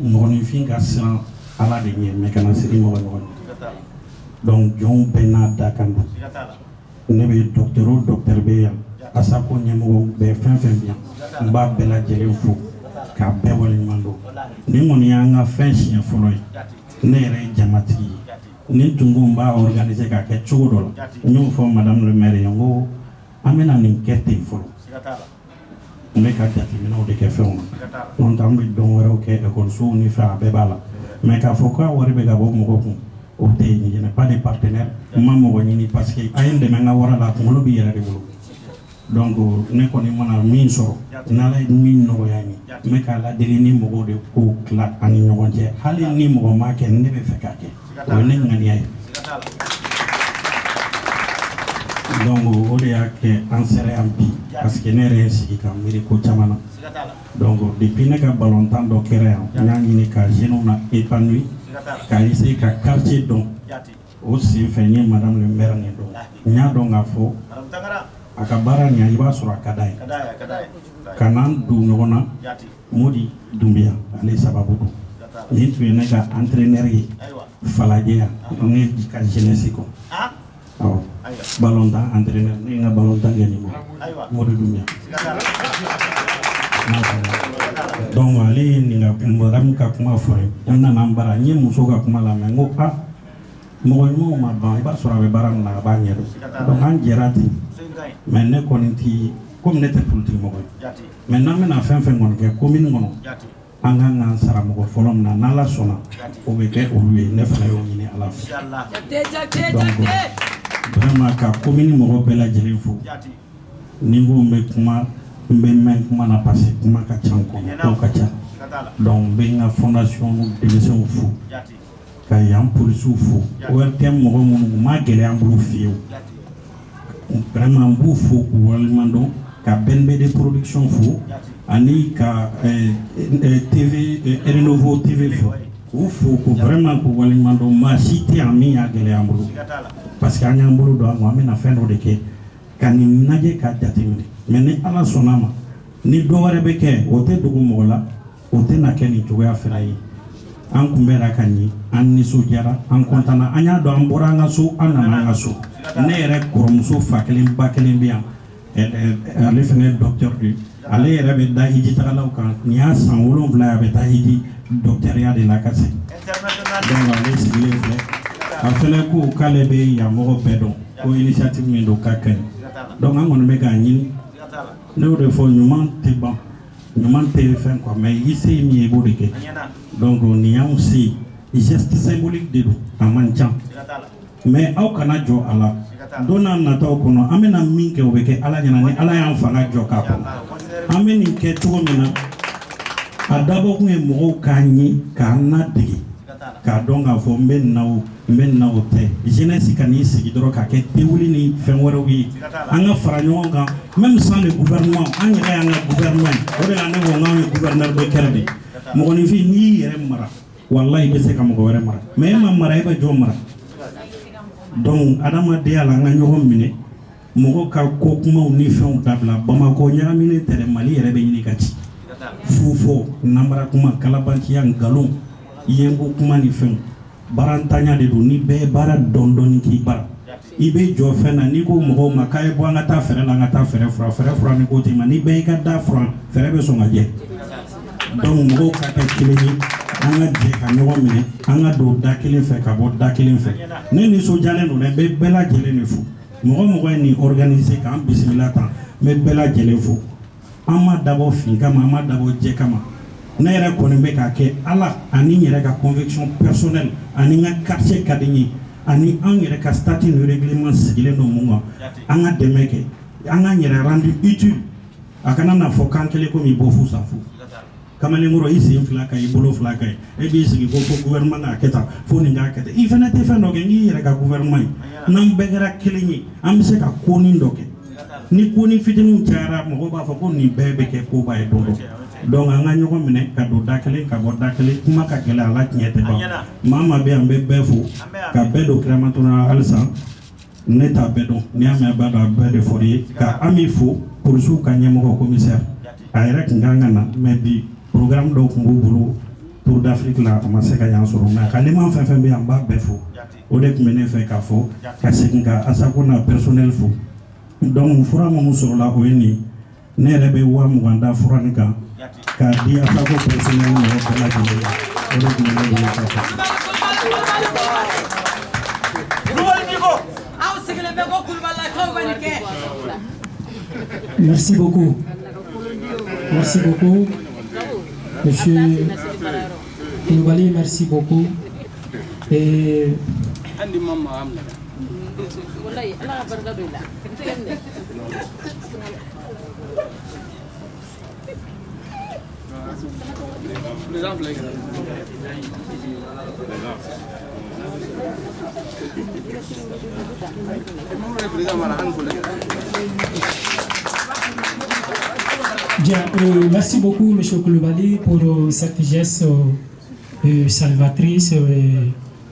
mɔgɔninfin ka siran Ala de ɲɛ mais kana siri mɔgɔɲɔgɔn donc jɔnw bɛɛ n'a da kan don ne bɛ docteur bɛ yan ASACO ɲɛmɔgɔ bɛɛ fɛn fɛn bɛ yan n b'a bɛɛ lajɛlen fo k'a bɛɛ waleɲuman dɔn ni kɔni y'an ka fɛn siɲɛ fɔlɔ ye ne yɛrɛ ye jamatigi ye ni tun ko n b'a organiser k'a kɛ cogo dɔ la n y'o fɔ madame le maire ye n ko an bɛna nin kɛ ten fɔlɔ n bɛ ka jateminɛw de kɛ fɛnw na n'o tɛ an bɛ dɔn wɛrɛw kɛ ekɔlisow ni fɛn a bɛɛ b'a la mais k'a fɔ k'a wari bɛ ka bɔ mɔgɔ kun o tɛ yen je n'ai pas de partenaire n ma mɔgɔ ɲini parce que a ye n dɛmɛ n ka wara la kunkolo b'i yɛrɛ de bolo donc ne kɔni mana min sɔrɔ n'Ala ye min nɔgɔya n ye n bɛ k'a ladeli ni mɔgɔw de ko tila ani ɲɔgɔn cɛ hali ni mɔgɔ m'a kɛ ne bɛ fɛ k'a kɛ o ye ne ŋaniya ye donc o de y'a kɛ an sera yan bi parce que ne yɛrɛ ye sigi ka miiri ko caman na donc depuis ne ka balontan dɔ kɛra yan n y'a ɲini ka jeunes na épanouir k'a essayer ka quartier dɔn o sen fɛ n ye madame le maire nin dɔn n y'a dɔn k'a fɔ a ka baara nin i b'a sɔrɔ a ka d'a ye ka n'an don ɲɔgɔn na Modi Dunbiya ale sababu don nin tun ye ne ka entraîneur ye Falajɛ yan ne ka jeunesse kɔ awɔ balontan entraîneur ne ye n ka balontan kɛ nin Modi Dunbiya donc ale ye nin ka madame ka kuma fɔ ye n nana n bara n ye muso ka kuma lamɛn n ko mɔgɔ ɲumanw ma ban i b'a sɔrɔ a bɛ baara min na a b'a ɲɛ dɔn donc an jɛra ten mais ne kɔni ti komi ne tɛ politique mɔgɔ ye mais n'an bɛna fɛn fɛn kɔni kɛ commune kɔnɔ an kan k'an sara mɔgɔ fɔlɔ min na n'Ala sɔnna o bɛ kɛ olu ye ne fana y'o ɲini Ala fɛ donc vraiment ka commune mɔgɔ bɛɛ lajɛlen fo ni n ko n bɛ kuma n bɛ mɛn kuma na parce que kuma ka ca n kɔnɔ kow ka ca donc n bɛ n ka fondation denmisɛnw fo ka yan polisiw fo ORTM mɔgɔ minnu u ma gɛlɛya an bolo fiyewu vraiment n b'u fo k'u waleɲuman dɔn ka BNBD production fo ani ka TV Renouveau TV fo k'u fo k'u vraiment k'u waleɲuman dɔn maa si tɛ yan min y'a gɛlɛya an bolo parce que an y'an bolo don a ma an bɛna fɛn dɔ de kɛ ka nin lajɛ ka jateminɛ mais ni Ala sɔnna ma ni dɔ wɛrɛ bɛ kɛ o tɛ dogo mɔgɔ la o tɛ na kɛ nin cogoya fana ye an kunbɛra ka ɲɛ an nisɔndiyara an kɔntana an y'a dɔn an bɔra an ka so an nana an ka so ne yɛrɛ kɔrɔmuso fa kelen ba kelen bɛ yan ale fana ye docteur de ale yɛrɛ bɛ da hiji tagalaw kan nin y'a san 7 ye a bɛ taa hiji docteuriya de la ka segin donc ale sigilen filɛ a fɛnɛ ko k'ale bɛ yan mɔgɔ bɛɛ dɔn ko initiative min don ka kaɲi donc an kɔni bɛ k'a ɲini ne y'o de fɔ ɲuman tɛ ban ɲuman tɛ fɛn quoi mais i se ye min ye i b'o de kɛ donc nin y'anw se ye geste symbolique de don a man ca mais aw kana jɔ a la don n'a nataw kɔnɔ an bɛna min kɛ o bɛ kɛ Ala ɲɛna ni Ala y'an fanga jɔ k'a kɔnɔ an bɛ nin kɛ cogo min na a dabɔ kun ye mɔgɔw k'an ye k'an ladege k'a dɔn k'a fɔ n bɛ na o tɛ jeunesse ka n'i sigi dɔrɔn k'a kɛ tewuli ni fɛn wɛrɛw ye an ka fara ɲɔgɔn kan même sans le gouvernement an yɛrɛ y'an ka gouvernement o de la ne ko n k'an ye gouverneur de kɛra de mɔgɔninfin n'i y'i yɛrɛ mara wallahi i bɛ se ka mɔgɔ wɛrɛ mara mais e ma mara i bɛ jɔn mara donc adamadenya la an ka ɲɔgɔn minɛ mɔgɔ ka ko kumaw ni fɛnw dabila Bamakɔ ɲagaminen tɛ dɛ Mali yɛrɛ bɛ ɲini ka ci fu fɔ nanbara kuma kalabantiya nkalon yenko kuma ni fɛnw barantanya de don ni bɛɛ ye baara dɔn dɔɔni k'i bara i bɛ jɔ fɛn na n'i ko mɔgɔw ma k'a ye bɔ an ka taa fɛrɛ la an ka taa fɛrɛ fura ni ko tɛ ma ni bɛɛ y'i ka da furan fɛrɛ bɛ sɔn ka jɛ donc mɔgɔw ka kɛ kelen ye an ka jɛ ka ɲɔgɔn minɛ an ka don da kelen fɛ ka bɔ da kelen fɛ ne nisɔndiyalen don dɛ n bɛ bɛɛ lajɛlen de fo mɔgɔ ye nin organiser k'an bisimila tan n bɛ bɛɛ lajɛlen fo an ma dabɔ fin kama an ma dabɔ jɛ kama ne yɛrɛ kɔni bɛ k'a kɛ Ala ani n yɛrɛ ka conviction personnelle ani n ka quartier ka di n ye ani an yɛrɛ ka statut ni règlement sigilen don mun kan an ka dɛmɛ kɛ an ka n yɛrɛ rendu utile a kana na fɔ kan kelen komi bɔ fu sa fu kamalenkɔrɔ i sen fila ka i bolo fila ka e b'i sigi ko fo gouvernement k'a kɛ tan fo nin k'a kɛ tan i fana tɛ fɛn dɔ kɛ n'i yɛrɛ ka gouvernement ye n'an bɛɛ kɛra kelen ye an bɛ se ka konin dɔ kɛ ni konin fitininw cayara mɔgɔw b'a fɔ ko nin bɛɛ bɛ kɛ koba ye don dɔ donc an ka ɲɔgɔn minɛ ka don da kelen ka bɔ da kelen kuma ka gɛlɛn a la tiɲɛ tɛ ban maa maa bɛ yan n bɛ bɛɛ fo ka bɛɛ don kiramatɔrɔ halisa ne t'a bɛɛ dɔn n'i y'a mɛn a b'a dɔn a bɛɛ de fɔr'i ye ka Ami fo polisiw ka ɲɛmɔgɔ commissaire a yɛrɛ tun kan ka na mais bi programme dɔw tun b'u bolo Tour d'Afrique la a ma se ka yan sɔrɔ mais kaliman fɛn fɛn bɛ yan n b'a bɛɛ fo o de tun bɛ ne fɛ k'a fɔ ka segin ka Asako n'a personnel fo donc fura minnu sɔrɔla o ye nin ne yɛrɛ bɛ 20,000 da fura nin kan k'a di Asako personnel mɔgɔ bɛɛ lajɛlen o de tun bɛ ne bolo ka fɔ. Merci beaucoup. Merci beaucoup. Monsieur Koulibaly, merci beaucoup. Et bien, merci beaucoup, Monsieur Koulibaly, pour cette geste salvatrice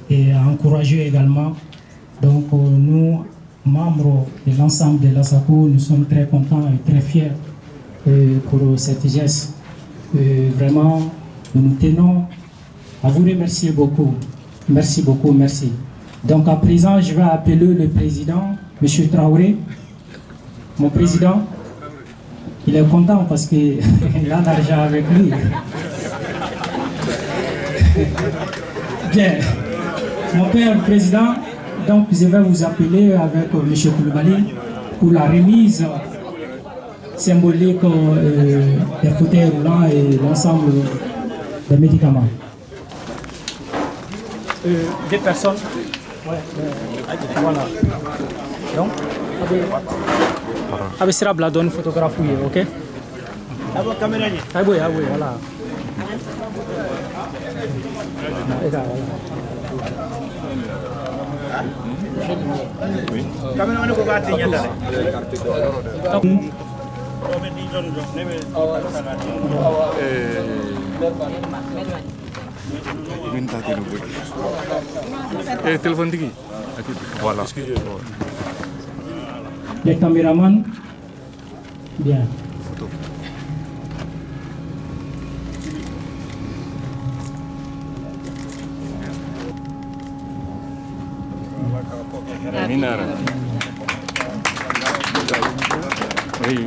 et encourageuse également. Donc, nous, membres de l'ensemble de l'ASACO, nous sommes très contents et très fiers pour cette geste. Vraiment, nous tenons à vous remercier beaucoup. Merci beaucoup, merci. Donc, à présent, je vais appeler le président, Monsieur Traoré, mon président. Il est content parce qu'il a l'argent avec lui. Bien. Mon père président, donc je vais vous appeler avec M. Koulibaly pour la remise symbolique des fauteuils roulants et l'ensemble des médicaments. Des personnes. Ouais, voilà. Donc, avec sera bladon photographe, ok? Ah oui, voilà. Téléphone de qui? Voilà. Les caméramans. Bien. Photo. Oui.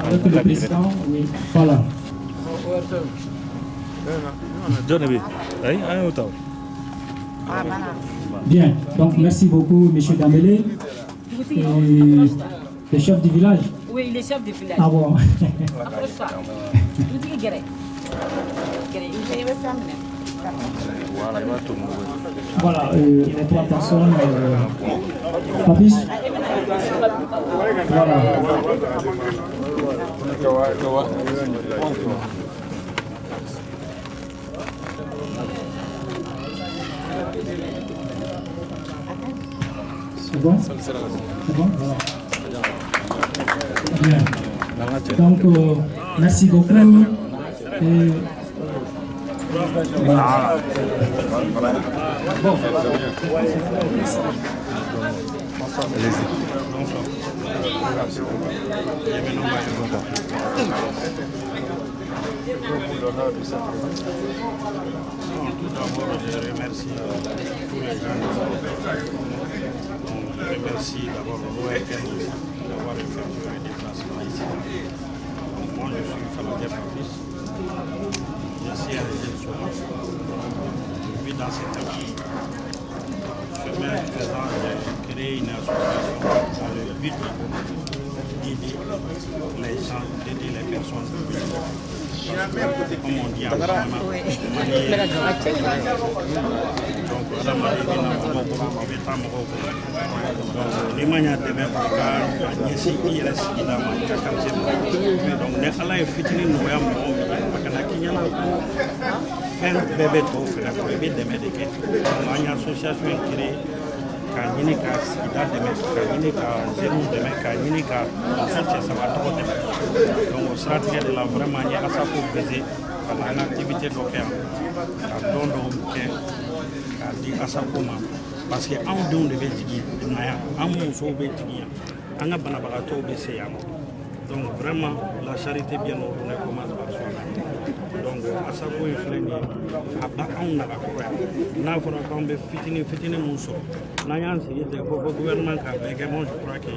Avec le président, oui. Voilà. Bien, donc merci beaucoup, M. Dambélé. Le chef du village? Oui, il est chef du village. Ah bon? Voilà, les trois personnes. Papis? Voilà. C'est bon? C'est bon? Voilà. Bien. Donc, merci beaucoup. Et voilà. Bon. Tout d'abord, je remercie tous les gens. Je remercie d'abord l'OECN d'avoir effectué un déplacement ici. Donc, moi, je suis Faladja Papis. Je suis à Région. Je vis dans cette ville. Chemin faisant, j'ai créé une association dans le but d'aider les gens, d'aider les personnes. Comme on dit en ni ma ɲa dɛmɛ k'o ka ɲɛsin I yɛrɛ sigida ma I ka quartier ma donc ni Ala ye fitinin nɔgɔya mɔgɔw min ye a kana k'i ɲɛna ko fɛn bɛɛ bɛ tɔw fɛnɛ kɔ I bɛ dɛmɛ de kɛ donc an ye association in créé k'a ɲini ka sigida dɛmɛ k'a ɲini ka jeunes dɛmɛ k'a ɲini ka muso cɛ saba tɔgɔ dɛmɛ donc o siratigɛ de la vraiment an ye ASACO visé ka na an ka activité dɔ kɛ yan ka dɔn dɔw kɛ k'a di ASACO ma parce que anw denw de bɛ jigin na yan an musow bɛ jigin yan an ka banabagatɔw bɛ se yan donc vraiment la charité bien ordonnée commence par soi-même donc ASACO in filɛ nin ye a ba anw na ka kɔrɔ yan n'a fɔra k'anw bɛ fitinin mun sɔrɔ n'an y'an sigi ten ko fɔ gouvernement k'a bɛɛ kɛ moi je crois que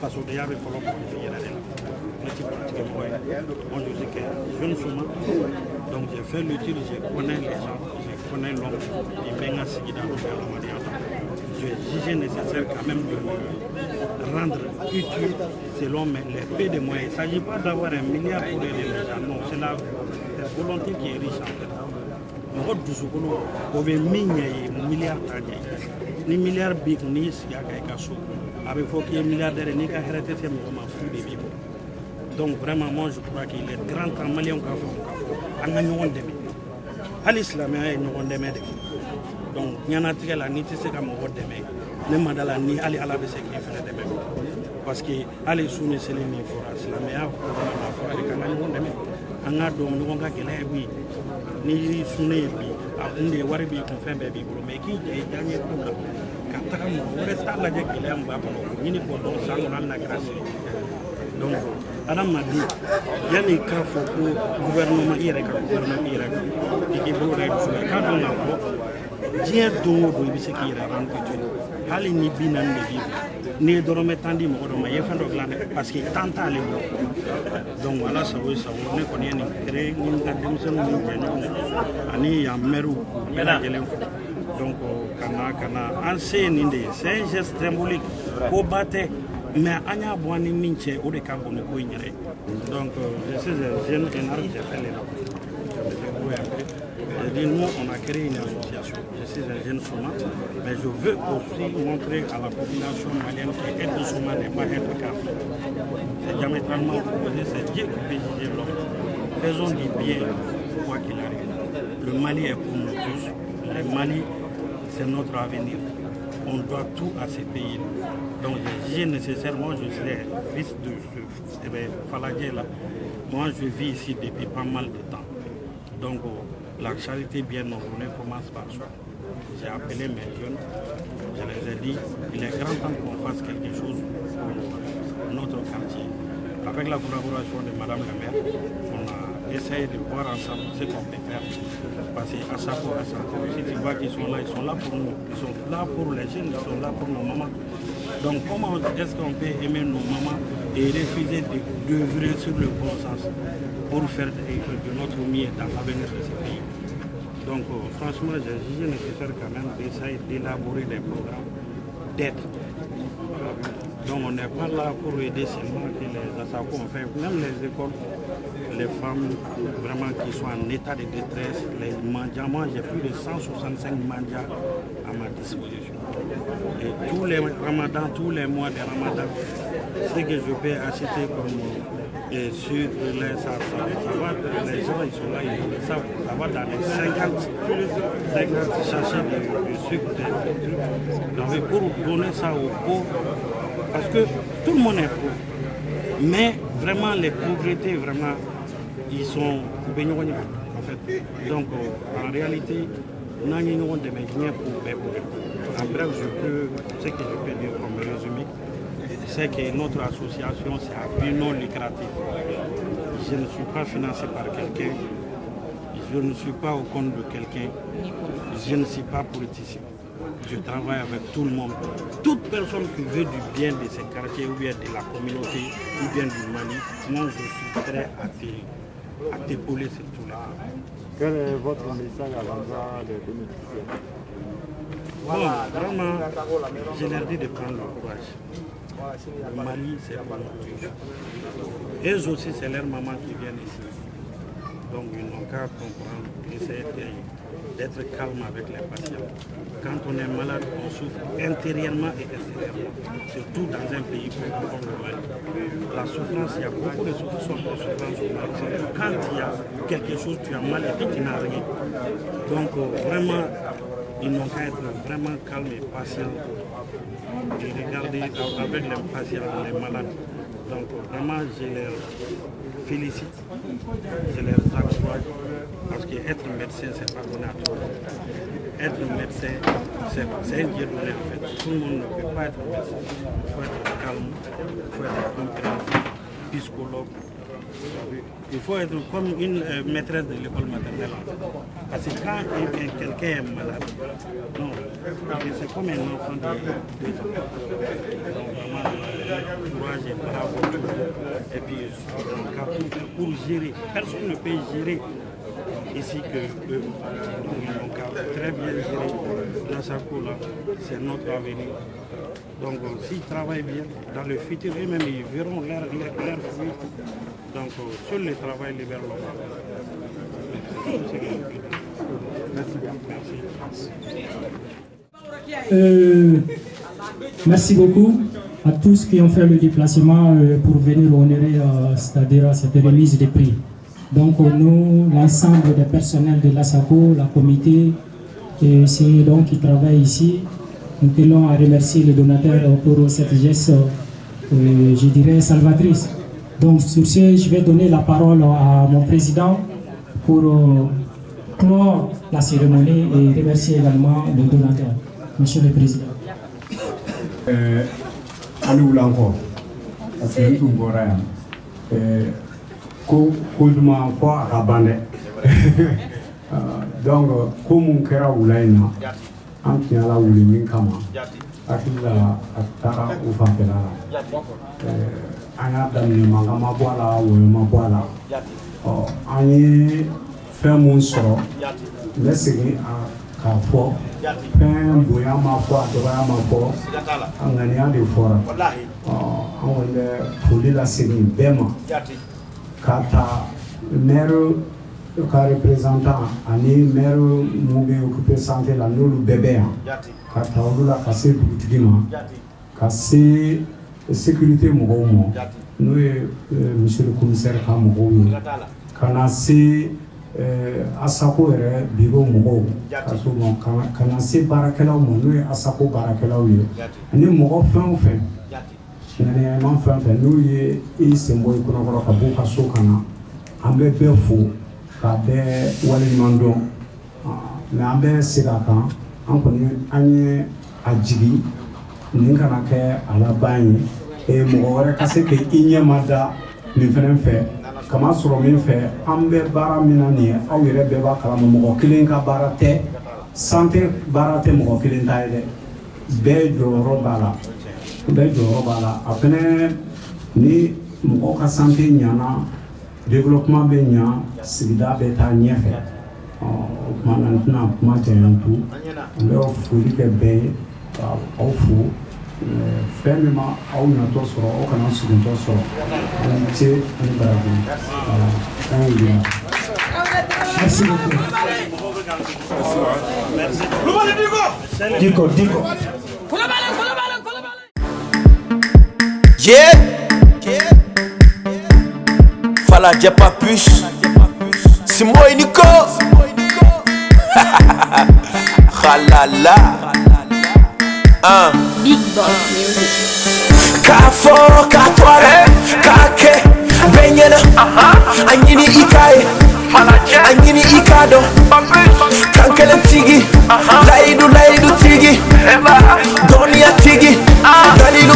fasodenya bɛ fɔlɔ politique yɛrɛ de la ne tɛ politique mɔgɔ ye moi je sais que jeune suma donc j'ai fait l'étude je connais les gens je connais l'homme i bɛ n ka sigida dɔ bɛ adamadenya la j'ai jugé nécessaire quand même de me rendre utile selon les peu de moyens. Il ne s'agit pas d'avoir un milliard pour aider les gens, non, c'est la volonté qui est riche en fait. Mɔgɔ dusukolo o bɛ min ɲɛ ye milliard t'a ɲɛ ye ni milliard b'i kun n'i sigi a kan I ka so a bɛ fɔ k'i ye milliardaire ye n'i ka hɛrɛ tɛ se mɔgɔ ma fu de b'i bolo donc vraiment moi je crois qu'il est grand temps maliyɛnw k'a fɔ an ka ɲɔgɔn dɛmɛ hali silamɛya ye ɲɔgɔn dɛmɛ de kɛ donc ɲɛnatigɛ la n'i tɛ se ka mɔgɔ dɛmɛ ne ma da la ni hali Ala bɛ se k'i fɛnɛ dɛmɛ parce que hali su ni seli min fɔra silamɛya kɔnɔna na fɔra de k'an ka ɲɔgɔn dɛmɛ an k'a dɔn ɲɔgɔn ka gɛlɛya ye min ye ni sunne ye bi a kun de ye wari b'i kun fɛn bɛɛ b'i bolo mais k'i jɛ I diyaɲɛ ko la ka taga mɔgɔ wɛrɛ t'a lajɛ gɛlɛya min b'a kɔnɔ o ɲini k'o dɔn san kɔnɔ hali n'a kɛra seli donc adamaden yanni k'a fɔ ko gouvernement I yɛrɛ ka gouvernement I yɛrɛ I k'i bolo da I dusu la I k'a dɔn k'a fɔ diɲɛ don o don I bɛ se k'i yɛrɛ rendre utile hali ni 40 de b'i bolo n'i ye dɔrɔmɛ 10 di mɔgɔ dɔ ma I ye fɛn dɔ dilan dɛ parce que temps t'ale bolo donc Ala sago I sago ne kɔni ye nin créé ni n ka denmisɛnninw ni n jɛɲɔgɔnw ani yan maires bɛɛ lajɛlen fo donc ka na an se ye nin de ye c'est un geste symbolique ko ba tɛ mais an y'a bɔ an ni min cɛ o de ka bon ni ko in yɛrɛ donc je suis un jeune énorme j'ai fait les j'ai dit nous on a créé une association je suis un jeune Souma mais je veux aussi montrer à la population malienne que être Souma n'est pas être kafir c'est diamétralement opposé c'est Dieu qui peut juger l'homme faisons du bien quoi qu'il arrive le Mali est pour nous tous le Mali c'est notre avenir on doit tout à ces pays donc j'ai nécessairement je suis fils de ce Faladja là moi je vis ici depuis pas mal de temps donc la charité bien ordonnée commence par soi. J'ai appelé mes jeunes, je les ai dit, il est grand temps qu'on fasse quelque chose pour notre quartier. Avec la collaboration de Madame la maire, on a essayé de voir ensemble ce qu'on peut faire. Parce qu'à chaque fois, si tu vois qu'ils sont là pour nous, ils sont là pour les jeunes, ils sont là pour nos mamans. Donc comment est-ce qu'on peut aimer nos mamans et refuser d'œuvrer sur le bon sens pour faire de notre mieux dans l'avenir de ce pays. Donc franchement, j'ai jugé nécessaire quand même d'essayer d'élaborer des programmes d'aide. Donc on n'est pas là pour aider seulement que les ASACO, on fait même les écoles, les femmes vraiment qui sont en état de détresse, les mendiants. Moi j'ai plus de 165 mendiants à ma disposition. Et tous les ramadans, tous les mois de ramadan, ce que je peux acheter comme et sur les, ça va, les gens ils sont là, ils le savent, ça va dans les 50 chercher du sucre, des trucs. Pour donner ça aux pauvres, parce que tout le monde est pauvre. Mais vraiment, les pauvretés, vraiment, ils sont baignés en fait. Donc, en réalité, nous avons des médias pour les pauvres. En bref, ce que je peux dire comme résumé, c'est que notre association, c'est à but non lucratif. Je ne suis pas financé par quelqu'un, je ne suis pas au compte de quelqu'un, je ne suis pas politicien. Je travaille avec tout le monde. Toute personne qui veut du bien de ces quartiers ou bien de la communauté ou bien du Mali, sinon je suis prêt à t'épauler sur tout là. Quel est votre message à l'endroit des bénéficiaires? Bon, vraiment, je leur dis de prendre le courage. Le Mali, c'est pour nous. Eux aussi, c'est leur maman qui vient ici. Donc, ils n'ont qu'à comprendre, essayer d'être calme avec les patients. Quand on est malade, on souffre intérieurement et extérieurement, surtout dans un pays comme le Mali. La souffrance, il y a beaucoup de souffrance au Mali. Quand il y a quelque chose, tu as mal et puis tu n'as rien. Donc, vraiment, ils n'ont qu'à être vraiment calmes et patients et regarder avec les patients, les malades. Donc vraiment, je les félicite, je les encourage, parce qu'être médecin, c'est pas donné à tout le monde. Être médecin, c'est un Dieu donné en fait. Tout le monde ne peut pas être médecin. Il faut être calme, il faut être compréhensif, psychologue. Il faut être comme une maîtresse de l'école maternelle. Parce que quand quelqu'un est malade, non, c'est comme un enfant de 2 ans. Donc vraiment, courage et bravo. Et puis, on a tout fait pour gérer. Personne ne peut gérer ici que eux. Donc ils ont très bien géré la SACO là. C'est notre avenir. Donc s'ils travaillent bien, dans le futur, eux-mêmes, ils verront leur fruit. Donc, seul le travail libère l'homme. Merci beaucoup à tous qui ont fait le déplacement pour venir honorer c'est-à-dire cette remise des prix. Donc nous, l'ensemble des personnels de l'ASACO, la comité, et c'est donc qui travaillent ici, nous tenons à remercier les donateurs pour cette geste, je dirais, salvatrice. Donc sur ce, je vais donner la parole à mon président pour clore la cérémonie et remercier également les donateurs. Monsieur le Président. Allô encore, parce que tout le monde Kouduma kwa rabande. Donc, comme on kera oulaina, antia la ouli minkama, akila atara ufafela. Anya damni mangama boala ou maboala. Anye fait mon sort, laissez à Kafo, Pen, Boyama, Doyama, Angania de Fora. On est la série Bema. Kata maire ka représentant ani maire moube occupé santé la nolu bébé kata olula kase dugutigima kase sécurité mogo mo no monsieur le commissaire ka mogo kana se asako ere biro mogo kaso mo kana se barakela mo no asako barakela yo ani mogo fen fen nane man fan fan no ye e sembo ikono ko ka bu ka so kana ambe be fo ka be wale mando na ambe sira kan an ko ni anye ajigi nin kana ke ala bani e mo wore ka se ke inye mada ni fenen fe kama soro min fe ambe bara minani aw yere be ba kala mo kilen ka barate santé barate mo kilen taide be joro bala bɛ jɔyɔrɔ b'a la a fɛnɛ ni mɔgɔ ka santé ɲana développement bɛ ɲa sigida bɛ taa ɲɛfɛ o kuma na n tɛna kuma janyantu n bɛ foli kɛ bɛɛ ye ka aw fo fɛn min ma aw natɔ sɔrɔ aw kana sigintɔ sɔrɔ aw ni ce ani baraji fɛn y'o yira. Merci beaucoup. Diko. Yeah, Fala Japa Plus, c'est moi et Nico. Falala. Big Boss Music. Kafo, katwale, kake, benyana, anyini ikaye, anyini ikado, kankele tigi, laidu tigi, donia tigi, dalilu